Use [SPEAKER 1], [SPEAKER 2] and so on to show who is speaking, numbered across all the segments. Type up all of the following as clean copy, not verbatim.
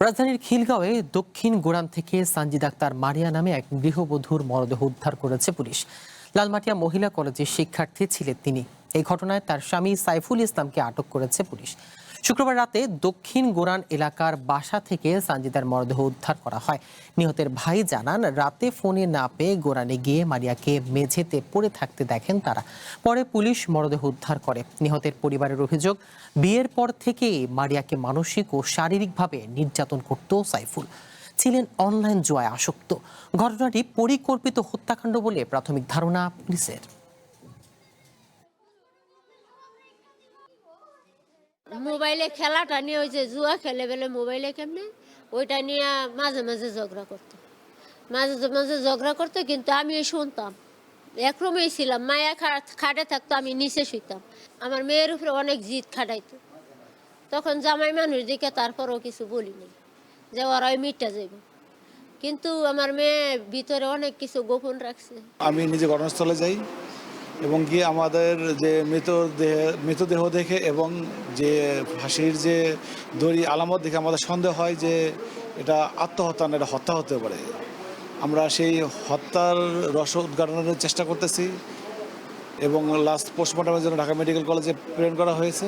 [SPEAKER 1] রাজধানীর খিলগাঁওয়ে দক্ষিণ গোরান থেকে সানজিদা আক্তার মারিয়া নামে এক গৃহবধূর মরদেহ উদ্ধার করেছে পুলিশ। লালমাটিয়া মহিলা কলেজের শিক্ষার্থী ছিলেন তিনি। এই ঘটনায় তার স্বামী সাইফুল ইসলামকে আটক করেছে পুলিশ। শুক্রবার রাতে দক্ষিণ গোরান এলাকার বাসা থেকে সানজিদার মরদেহ উদ্ধার করা হয়। নিহতের ভাই জানান, রাতে ফোনে না পেয়ে গোরানে গিয়ে মারিয়াকে মেঝেতে পড়ে থাকতে দেখেন তারা। পরে পুলিশ মরদেহ উদ্ধার করে। নিহতের পরিবারের অভিযোগ, বিয়ের পর থেকেই মারিয়াকে মানসিক ও শারীরিকভাবে নির্যাতন করত সাইফুল। ছিলেন অনলাইন জুয়ায় আসক্ত। ঘটনাটি পরিকল্পিত হত্যাকাণ্ড বলে প্রাথমিক ধারণা পুলিশের।
[SPEAKER 2] মোবাইলে খেলাটা নিয়ে ওই যে জুয়া খেলে বেলে মোবাইলে কেমনে ওইটা নিয়ে মাঝে মাঝে ঝগড়া করতো, মাঝে মাঝে ঝগড়া করতো। কিন্তু আমি শুনতাম, এক রুমেই ছিলাম, মায়া খাটে থাকতো, আমি নিচে শুইতাম। আমার মেয়ের উপরে অনেক জিদ খাটাইতো। তখন জামাই মানুষ দিকে তারপরও কিছু বলিনি, যে ওরাই মিটটা যাইব। কিন্তু আমার মেয়ে ভিতরে অনেক কিছু গোপন রাখছে।
[SPEAKER 3] আমি নিজে ঘটনাস্থলে যাই এবং গিয়ে আমাদের যে মৃতদেহ দেখে এবং যে ফাঁসির যে দড়ি আলামত দেখে আমাদের সন্দেহ হয় যে এটা আত্মহত্যা না, এটা হত্যা হতে পারে। আমরা সেই হত্যার রহস্য উদ্ঘাটনের চেষ্টা করতেছি এবং লাস্ট পোস্টমর্টমের জন্য ঢাকা মেডিকেল কলেজে প্রেরণ করা হয়েছে।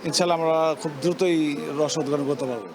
[SPEAKER 3] ইনশাআল্লাহ আমরা খুব দ্রুতই রহস্য উদ্ঘাটন করতে পারবো।